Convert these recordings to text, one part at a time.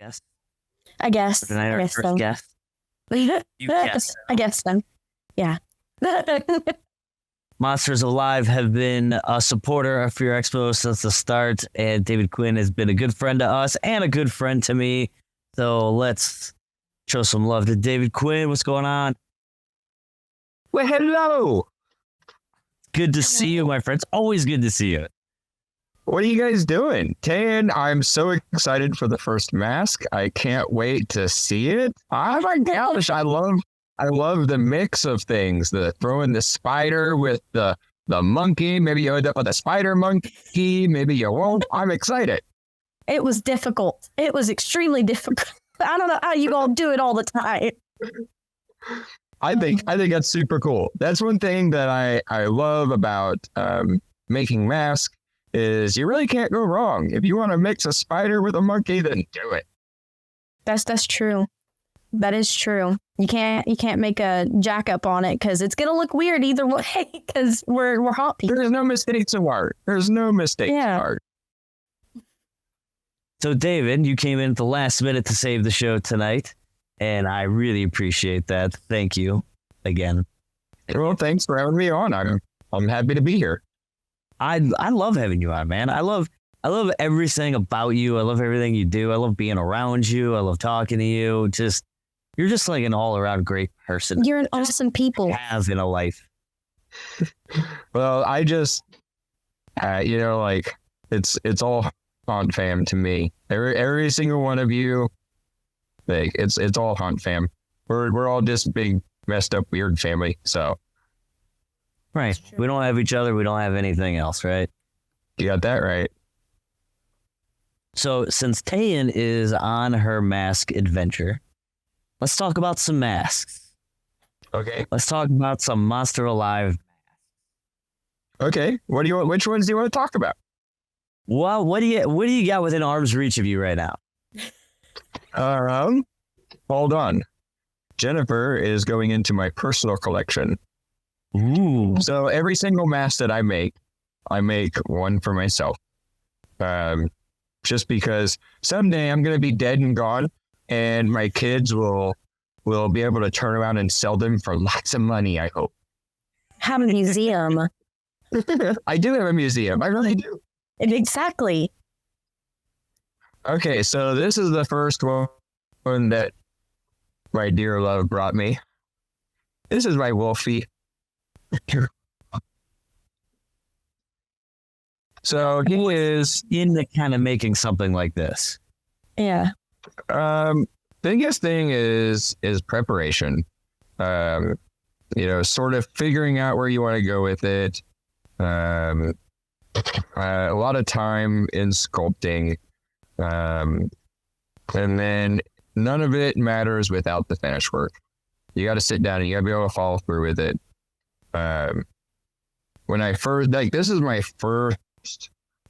Yes. I guess. Tonight, our first so. guest. You guessed. I guess so. Yeah. Monsters Alive have been a supporter of Fear Expo since the start, and David Quinn has been a good friend to us and a good friend to me. So let's show some love to David Quinn. What's going on? Well, hello. Good to see you, my friends. Always good to see you. What are you guys doing? Tayen, I'm so excited for the first mask. I can't wait to see it. Oh my gosh, I love the mix of things. The throwing the spider with the monkey. Maybe you end up with a spider monkey. Maybe you won't. I'm excited. It was difficult. It was extremely difficult. I don't know how you gonna do it all the time. I think that's super cool. That's one thing that I love about making masks is you really can't go wrong. If you want to mix a spider with a monkey, then do it. That's true. That is true. You can't make a jack up on it because it's gonna look weird either way because we're hot people. There's no mistakes in art. There's no mistakes in art. So David, you came in at the last minute to save the show tonight, and I really appreciate that. Thank you again. Well, thanks for having me on. I'm happy to be here. I love having you on, man. I love everything about you. I love everything you do. I love being around you. I love talking to you. You're just like an all around great person. You're an awesome people. Have in a life. Well, I just, like it's all Hunt fam to me. Every single one of you, like it's all Hunt fam. We're all just big messed up weird family. So. Right. We don't have each other. We don't have anything else, right? You got that right. So since Tayen is on her mask adventure, let's talk about some masks. Okay. Let's talk about some Monster Alive. Okay. Which ones do you want to talk about? Well, what do you got within arm's reach of you right now? Hold on. Jennifer is going into my personal collection. Ooh. So every single mask that I make one for myself. Just because someday I'm going to be dead and gone, and my kids will be able to turn around and sell them for lots of money, I hope. Have a museum. I do have a museum. I really do. Exactly. Okay, so this is the first one that my dear love brought me. This is my Wolfie. So he is into kind of making something like this. Yeah. Biggest thing is preparation. Sort of figuring out where you want to go with it. A lot of time in sculpting. And then none of it matters without the finished work. You got to sit down and you got to be able to follow through with it. When I first, this is my first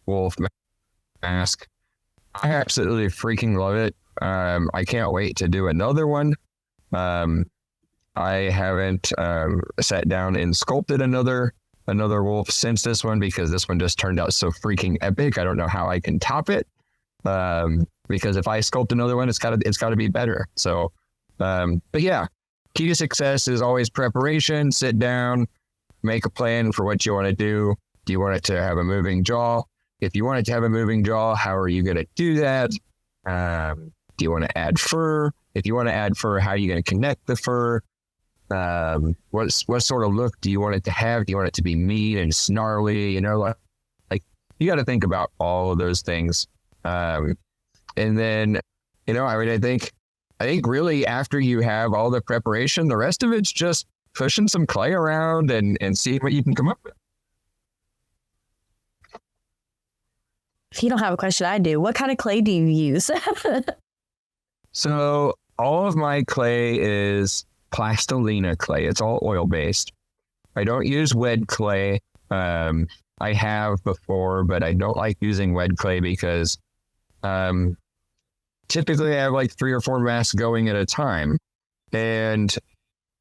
wolf mask. I absolutely freaking love it. I can't wait to do another one. I haven't sat down and sculpted another wolf since this one because this one just turned out so freaking epic. I don't know how I can top it. Because if I sculpt another one, it's gotta be better. So, but yeah. Key to success is always preparation. Sit down, make a plan for what you want to do. Do you want it to have a moving jaw? If you want it to have a moving jaw, how are you going to do that? Do you want to add fur? If you want to add fur, how are you going to connect the fur? What sort of look do you want it to have? Do you want it to be mean and snarly? Like you got to think about all of those things. And then, I think really after you have all the preparation, the rest of it's just pushing some clay around and seeing what you can come up with. If you don't have a question, I do. What kind of clay do you use? So all of my clay is plastilina clay. It's all oil-based. I don't use wet clay. I have before, but I don't like using wet clay because typically I have like 3 or 4 masks going at a time. And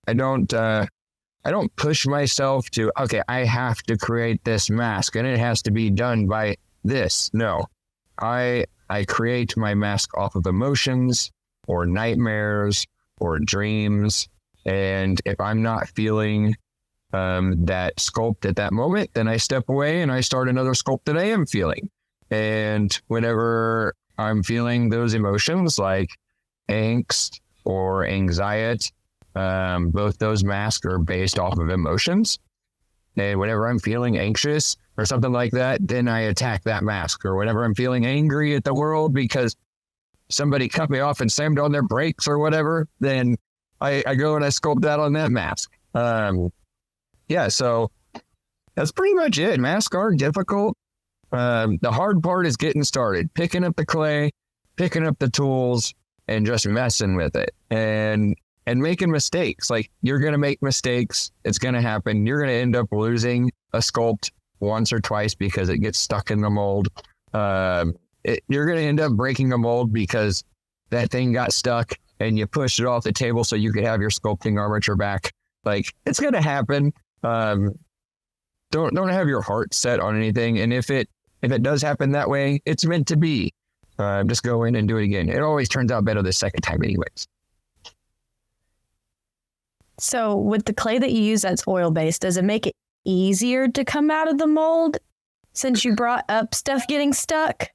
I don't push myself to, okay, I have to create this mask and it has to be done by this. No, I I create my mask off of emotions or nightmares or dreams. And if I'm not feeling that sculpt at that moment, then I step away and I start another sculpt that I am feeling. And whenever I'm feeling those emotions like angst or anxiety, both those masks are based off of emotions. And whenever I'm feeling anxious or something like that, then I attack that mask. Or whenever I'm feeling angry at the world because somebody cut me off and slammed on their brakes or whatever, then I go and I sculpt that on that mask. Yeah, so that's pretty much it. Masks are difficult. The hard part is getting started, picking up the clay, picking up the tools, and just messing with it and making mistakes. Like, you're going to make mistakes. It's going to happen. You're going to end up losing a sculpt once or twice because it gets stuck in the mold. You're going to end up breaking the mold because that thing got stuck and you pushed it off the table so you could have your sculpting armature back. Like, it's going to happen. Don't have your heart set on anything. And if it does happen that way, it's meant to be. Just go in and do it again. It always turns out better the second time anyways. So with the clay that you use that's oil-based, does it make it easier to come out of the mold since you brought up stuff getting stuck?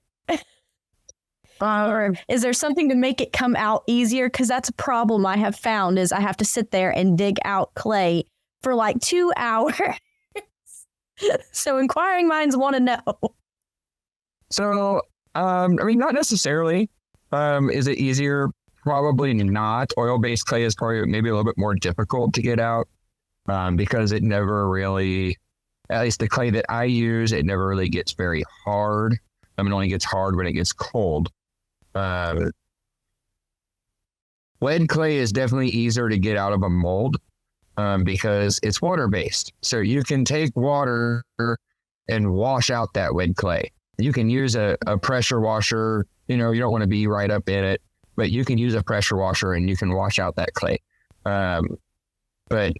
Or is there something to make it come out easier? Because that's a problem I have found is I have to sit there and dig out clay for like 2 hours. So inquiring minds want to know. So, not necessarily. Is it easier? Probably not. Oil-based clay is probably maybe a little bit more difficult to get out because it never really, at least the clay that I use, it never really gets very hard. It only gets hard when it gets cold. Lead clay is definitely easier to get out of a mold because it's water-based. So you can take water and wash out that lead clay. You can use a pressure washer. You don't want to be right up in it, but you can use a pressure washer and you can wash out that clay. But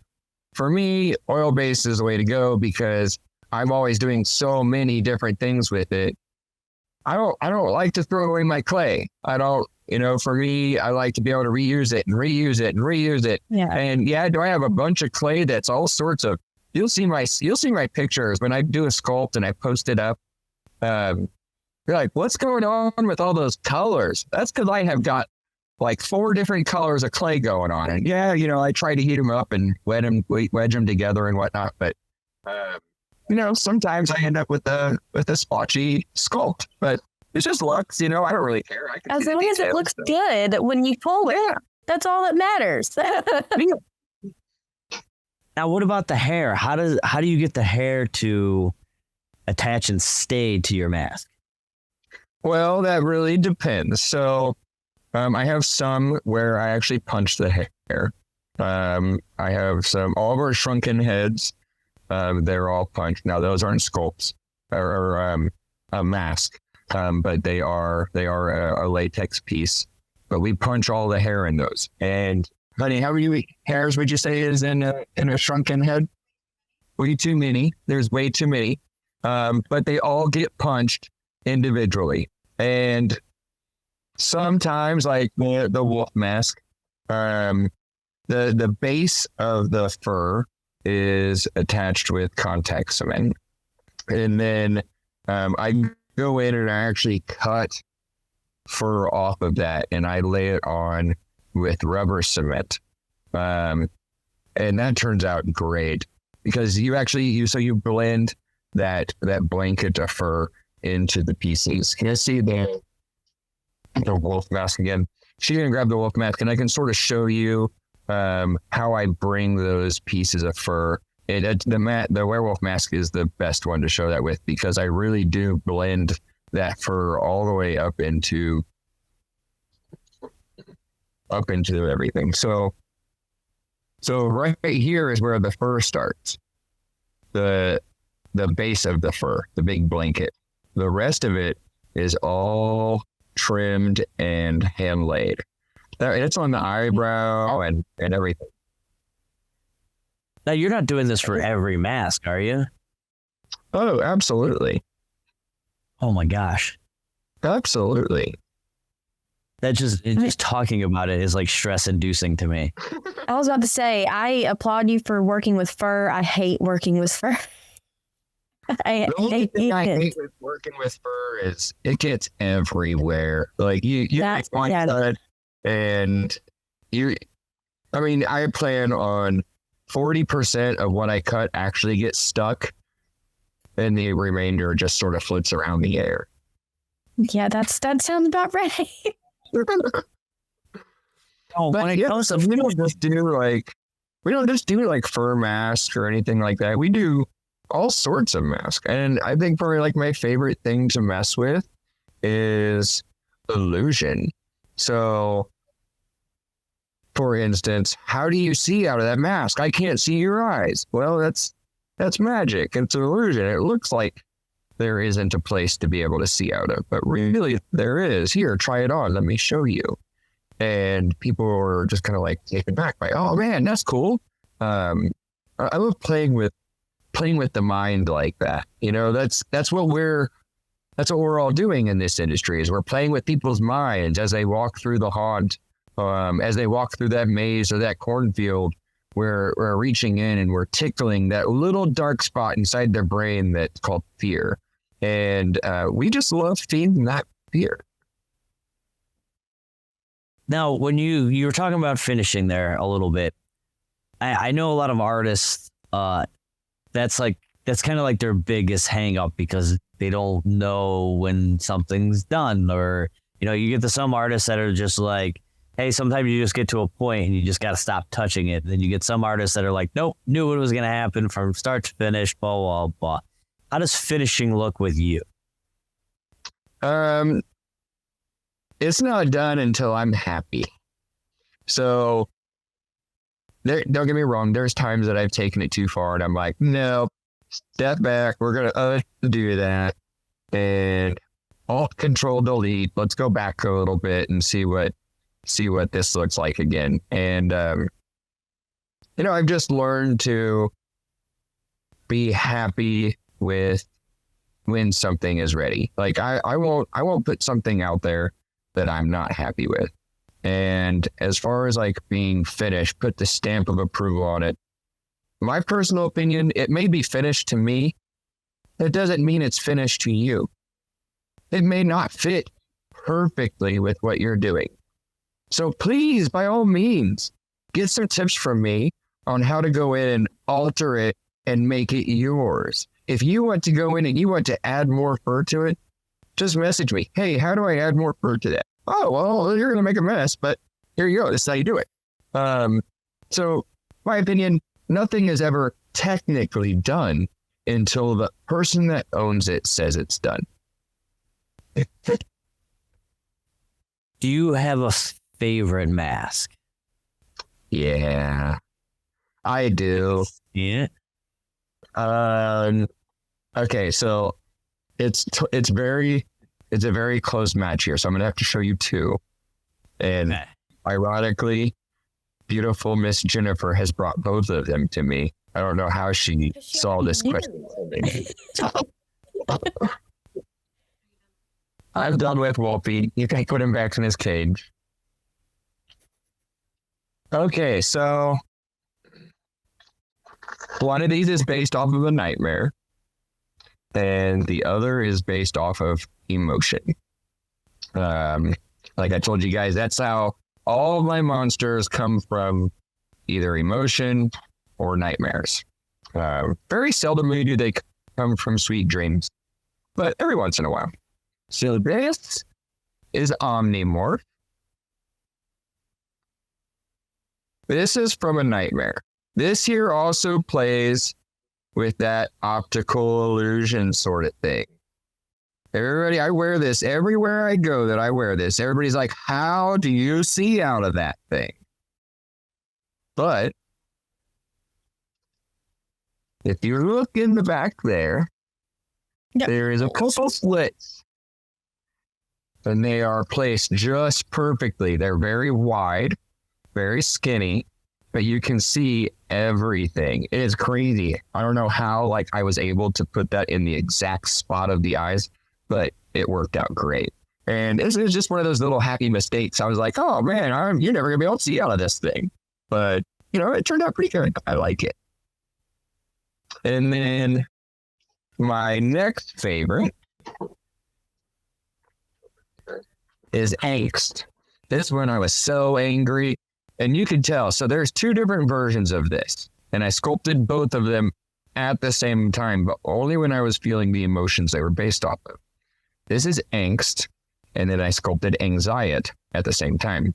for me, oil-based is the way to go because I'm always doing so many different things with it. I don't like to throw away my clay. I don't, for me, I like to be able to reuse it and reuse it and reuse it. Yeah. And do I have a bunch of clay that's all sorts of, you'll see my pictures when I do a sculpt and I post it up. You're like, what's going on with all those colors? That's because I have got like 4 different colors of clay going on. And I try to heat them up and wedge them together and whatnot. But, sometimes I end up with a splotchy sculpt, but it's just looks, I don't really care. As long as it looks good when you pull it, that's all that matters. Now, what about the hair? How do you get the hair to attach and stay to your mask? Well, that really depends. So I have some where I actually punch the hair. I have all of our shrunken heads. They're all punched. Now, those aren't sculpts or a mask, but they are a latex piece. But we punch all the hair in those. And honey, how many hairs would you say is in a shrunken head? Way too many. There's way too many. But they all get punched individually. And sometimes, like the wolf mask, the base of the fur is attached with contact cement. And then I go in and I actually cut fur off of that and I lay it on with rubber cement. And that turns out great because you blend that blanket of fur into the pieces. Can I see the wolf mask again? She's gonna grab the wolf mask and I can sort of show you how I bring those pieces of fur. The werewolf mask is the best one to show that with because I really do blend that fur all the way up into everything. So right here is where the fur starts. The base of the fur, the big blanket. The rest of it is all trimmed and hand laid. It's on the eyebrow and everything. Now, you're not doing this for every mask, are you? Oh, absolutely. Oh my gosh. Absolutely. Just talking about it is like stress inducing to me. I was about to say, I applaud you for working with fur. I hate working with fur. I The only hate thing I it. hate with working with fur is it gets everywhere. Like you That's- make one yeah. cut and I plan on 40% of what I cut actually gets stuck and the remainder just sort of floats around the air. Yeah, that sounds about right. Oh, But when it yeah, comes to we don't just do like fur masks or anything like that. We do all sorts of masks. And I think probably like my favorite thing to mess with is illusion. So for instance, how do you see out of that mask? I can't see your eyes. Well, that's magic. It's an illusion. It looks like there isn't a place to be able to see out of, but really there is. Here, try it on. Let me show you. And people are just kind of like taken back by, oh man, that's cool. I love playing with the mind like that. You know, that's what we're all doing in this industry is we're playing with people's minds as they walk through the haunt, as they walk through that maze or that cornfield. We're reaching in and we're tickling that little dark spot inside their brain that's called fear. And we just love feeding that fear. Now, when you were talking about finishing there a little bit, I know a lot of artists. That's kind of like their biggest hang up because they don't know when something's done, or you get to some artists that are just like, hey, sometimes you just get to a point and you just got to stop touching it. Then you get some artists that are like, nope, knew it was going to happen from start to finish, blah, blah, blah. How does finishing look with you? It's not done until I'm happy. So don't get me wrong. There's times that I've taken it too far and I'm like, no, step back. We're going to do that. And Alt Control Delete. Let's go back a little bit and see what this looks like again. And, I've just learned to be happy with when something is ready. Like I won't put something out there that I'm not happy with. And as far as like being finished, put the stamp of approval on it. My personal opinion, it may be finished to me. That doesn't mean it's finished to you. It may not fit perfectly with what you're doing. So please, by all means, get some tips from me on how to go in and alter it and make it yours. If you want to go in and you want to add more fur to it, just message me. Hey, how do I add more fur to that? Oh, well, you're going to make a mess, but here you go. This is how you do it. So my opinion, nothing is ever technically done until the person that owns it says it's done. Do you have a favorite mask? Yeah, I do. Yeah. Okay, so it's a very close match here, so I'm gonna have to show you two. And Okay. ironically, beautiful Miss Jennifer has brought both of them to me. I don't know how she saw this question. I'm done with Wolfie. You can put him back in his cage. Okay, so one of these is based off of a nightmare, and the other is based off of emotion. Like I told you guys, that's how all of my monsters come from, either emotion or nightmares. Very seldomly do they come from sweet dreams, but every once in a while. So this is Omnimorph. This is from a nightmare. This here also plays with that optical illusion sort of thing. Everybody, I wear this everywhere I go that I wear this. Everybody's like, how do you see out of that thing? But if you look in the back there, Yep. there is a couple slits. And they are placed just perfectly. They're very wide, very skinny, but you can see everything. It is crazy. I don't know how I was able to put that in the exact spot of the eyes, but it worked out great. And this is just one of those little happy mistakes. I was like, oh man, you're never gonna be able to see out of this thing. But it turned out pretty good. I like it. And then my next favorite is angst. This one I was so angry, and you could tell. So there's two different versions of this, and I sculpted both of them at the same time, but only when I was feeling the emotions they were based off of. This is angst, and then I sculpted anxiety at the same time.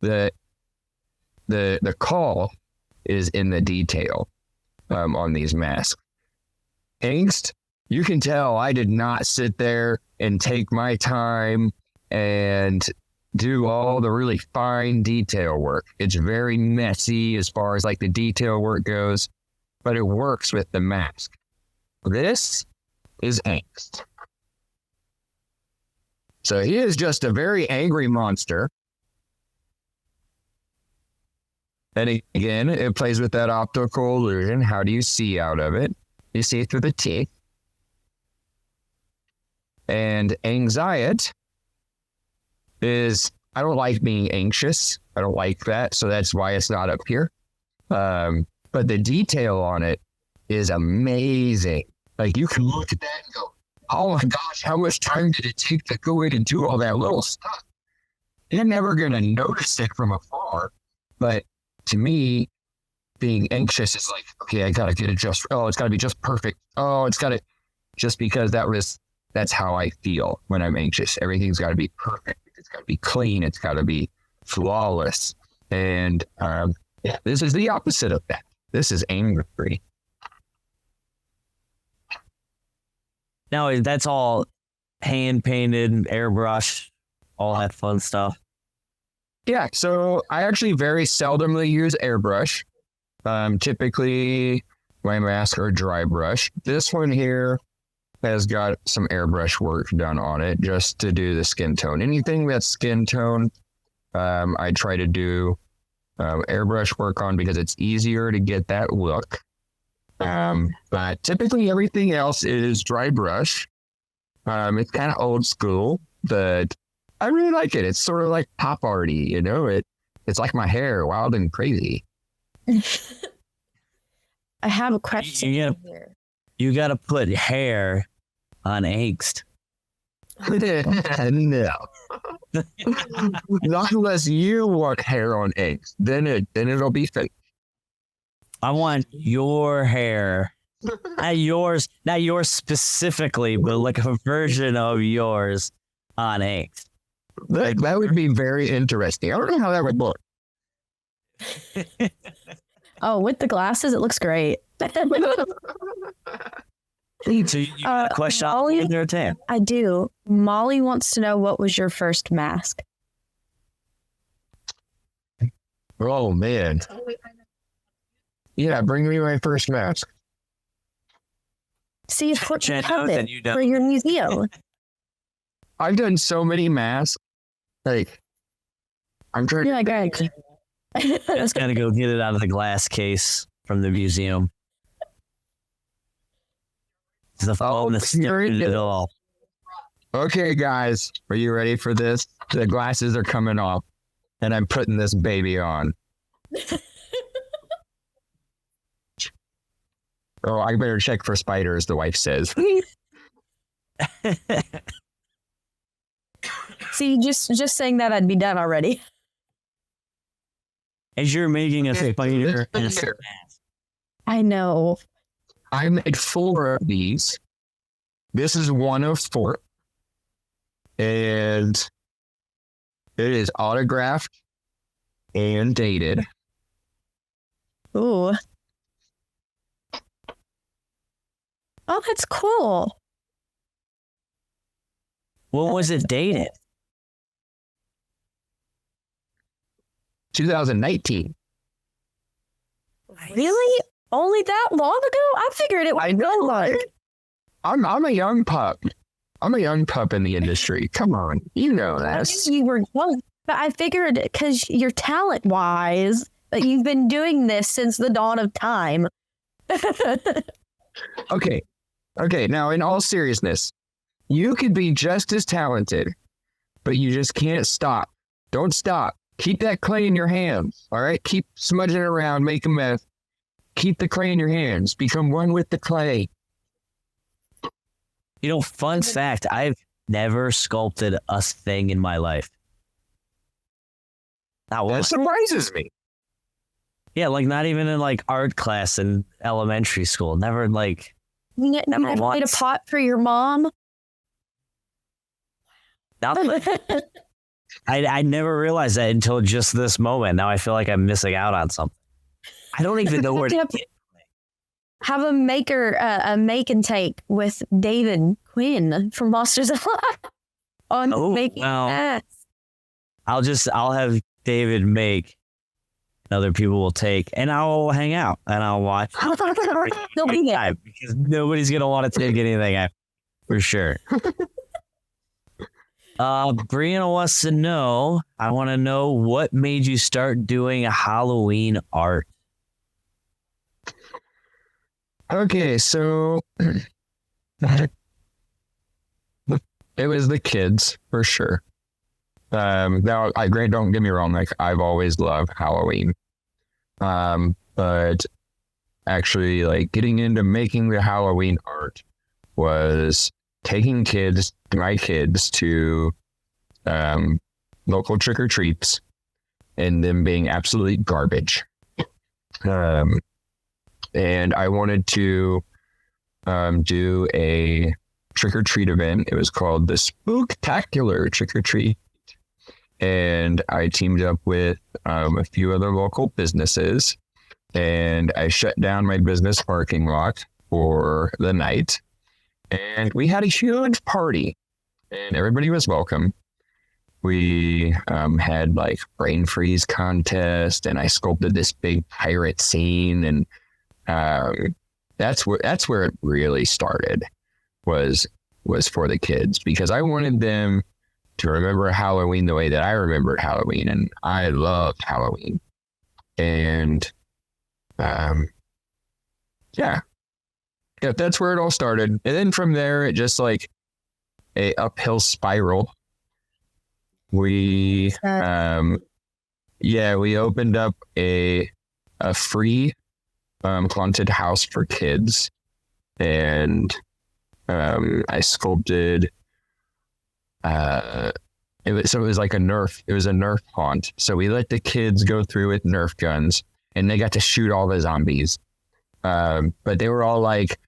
The call is in the detail on these masks. Angst, you can tell I did not sit there and take my time and do all the really fine detail work. It's very messy as far as like the detail work goes, but it works with the mask. This is angst. So he is just a very angry monster. And again, it plays with that optical illusion. How do you see out of it? You see through the teeth. And anxiety is, I don't like being anxious. I don't like that. So that's why it's not up here. But the detail on it is amazing. Like you can look at that and go, oh my gosh, how much time did it take to go in and do all that little stuff? You're never going to notice it from afar. But to me, being anxious is like, okay, I got to get it just, it's got to be just perfect. It's got to, just because that's how I feel when I'm anxious. Everything's got to be perfect. It's got to be clean. It's got to be flawless. And this is the opposite of that. This is angry. Now, that's all hand painted, airbrush, all that fun stuff. Yeah, so I actually very seldomly use airbrush. Typically, my masks are dry brush. This one here has got some airbrush work done on it just to do the skin tone. Anything that's skin tone, I try to do airbrush work on because it's easier to get that look. But typically everything else is dry brush. It's kind of old school, but I really like it. It's sort of like pop arty, it's like my hair, wild and crazy. I have a question here. You got to put hair on angst. No. Not unless you want hair on angst. Then it'll be fake. I want your hair. Not yours specifically, but like a version of yours on angst. That would be very interesting. I don't know how that would look. Oh, with the glasses, it looks great. So you got a question Molly, there, Tayen? I do. Molly wants to know, what was your first mask? Oh, man. Yeah, bring me my first mask. See, it's what you Jen have knows it and you don't. for your museum. I've done so many masks. Like, I'm trying You're like, all right. Just got to go get it out of the glass case from the museum. The phone is snipping it all. Okay, guys, are you ready for this? The glasses are coming off, and I'm putting this baby on. Oh, I better check for spiders, the wife says. See, just saying that, I'd be done already. As you're making a spider and a mask. I know. I made 4 of these. This is one of 4. And it is autographed and dated. Ooh. Oh, that's cool. What was it dated? 2019. Really? Only that long ago? I figured it was. I know, like, I'm a young pup. I'm a young pup in the industry. Come on, you know that. You were young, but I figured because you're talent-wise, that you've been doing this since the dawn of time. Okay. Now, in all seriousness, you could be just as talented but you just can't stop. Don't stop. Keep that clay in your hands. All right. Keep smudging it around, make a mess. Keep the clay in your hands. Become one with the clay. You know, fun fact, I've never sculpted a thing in my life. Not one. That surprises me. Yeah, like not even in like art class in elementary school. Never like. You never made a once. pot for your mom? I never realized that until just this moment. Now I feel like I'm missing out on something. I don't even know where to get. Have a make and take with David Quinn from Monsters Alive on making that. I'll have David make, and other people will take, and I'll hang out and I'll watch. Nobody there. Because nobody's gonna want to take anything out for sure. Brianna wants to know. I want to know what made you start doing Halloween art. Okay, so it was the kids for sure. Now, don't get me wrong. Like I've always loved Halloween, but actually, like getting into making the Halloween art was taking my kids to local trick or treats, and them being absolutely garbage. And I wanted to do a trick or treat event. It was called the Spooktacular Trick or Treat. And I teamed up with a few other local businesses, and I shut down my business parking lot for the night. And we had a huge party, and everybody was welcome. We had like brain freeze contest, and I sculpted this big pirate scene, and that's where it really started was for the kids, because I wanted them to remember Halloween the way that I remembered Halloween, and I loved Halloween. And yeah, that's where it all started. And then from there, it just like a uphill spiral. We we opened up a free haunted house for kids, and I sculpted it was like a Nerf haunt. So we let the kids go through with Nerf guns, and they got to shoot all the zombies, but they were all like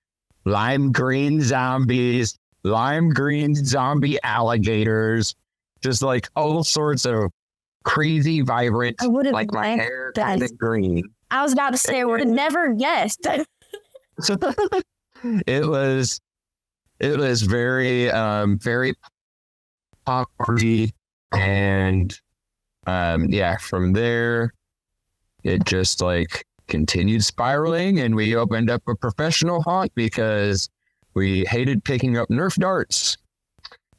lime green zombies, lime green zombie alligators, just like all sorts of crazy vibrant. I would have like my hair kind of green. I was about to say I would have never guessed. It was very very pop party, and from there it just like continued spiraling, and we opened up a professional haunt because we hated picking up Nerf darts.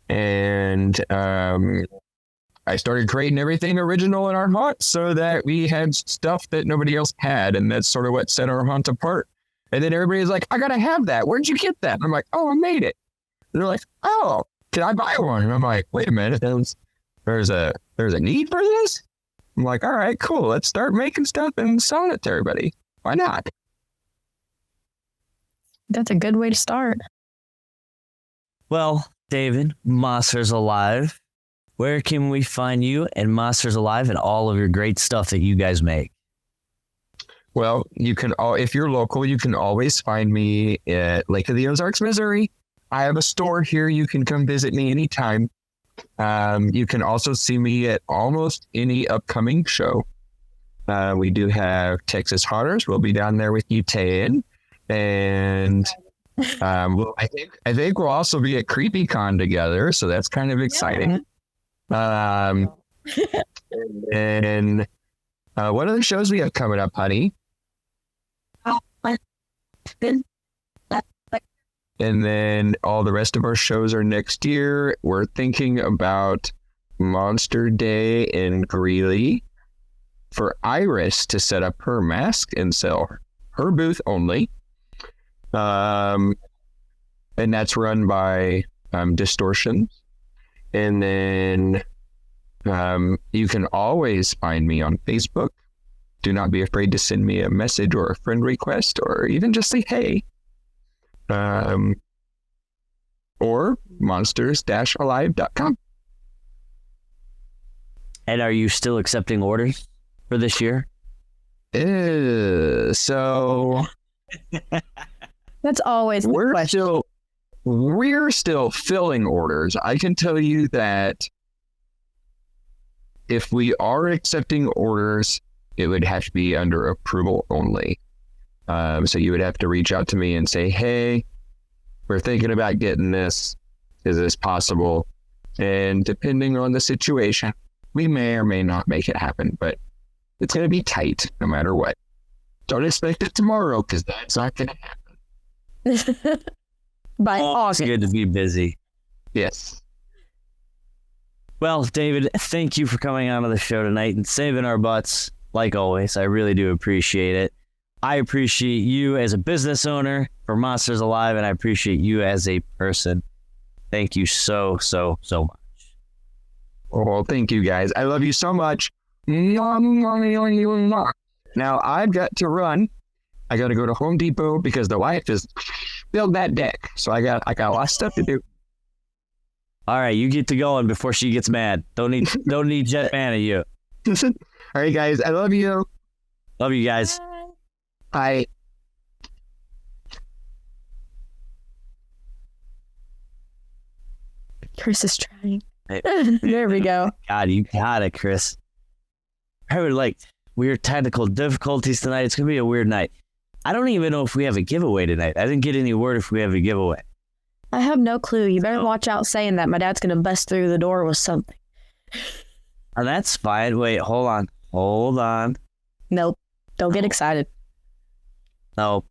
And I started creating everything original in our haunt so that we had stuff that nobody else had, and that's sort of what set our haunt apart. And then everybody's like, I gotta have that. Where'd you get that? And I'm like, oh, I made it. And they're like, oh, can I buy one? And I'm like, wait a minute, there's a need for this? I'm like, all right, cool. Let's start making stuff and selling it to everybody. Why not? That's a good way to start. Well, David, Monsters Alive, where can we find you and Monsters Alive and all of your great stuff that you guys make? Well, if you're local, you can always find me at Lake of the Ozarks, Missouri. I have a store here. You can come visit me anytime. You can also see me at almost any upcoming show. We do have Texas Horrors. We'll be down there with you, Tayen. And I think we'll also be at CreepyCon together. So that's kind of exciting. Yeah. And what other shows we have coming up, honey? And then all the rest of our shows are next year. We're thinking about Monster Day in Greeley for Iris to set up her mask and sell her booth only. And that's run by Distortion. And then You can always find me on Facebook. Do not be afraid to send me a message or a friend request, or even just say hey. Or monsters-alive.com. And are you still accepting orders for this year? So That's always the question. we're still filling orders. I can tell you that if we are accepting orders, it would have to be under approval only. So you would have to reach out to me and say, hey, we're thinking about getting this. Is this possible? And depending on the situation, we may or may not make it happen, but it's going to be tight no matter what. Don't expect it tomorrow, because that's not going to happen. By It's good to be busy. Yes. Well, David, thank you for coming on to the show tonight and saving our butts, like always. I really do appreciate it. I appreciate you as a business owner for Monsters Alive, and I appreciate you as a person. Thank you so much. Well, thank you, guys. I love you so much. Now, I've got to run. I got to go to Home Depot because the wife is build that deck. So I got a lot of stuff to do. All right, you get to going before she gets mad. Don't need jet fan of you. All right, guys. I love you. Love you guys. Bye. Chris is trying. Hey. There we go. God, you got it, Chris. I would like weird technical difficulties tonight. It's gonna be a weird night. I don't even know if we have a giveaway tonight. I didn't get any word if we have a giveaway. I have no clue. You better watch out saying that. My dad's going to bust through the door with something. And that's fine. Wait, hold on. Nope. Don't get excited. No,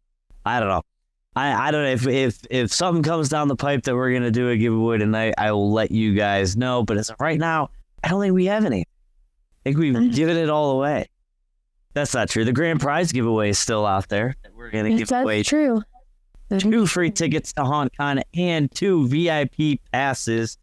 I don't know. I don't know if something comes down the pipe that we're gonna do a giveaway tonight, I will let you guys know. But as of right now, I don't think we have any. I think we've given it all away. That's not true. The grand prize giveaway is still out there. We're gonna give away That's true. 2 free tickets to HauntCon and 2 VIP passes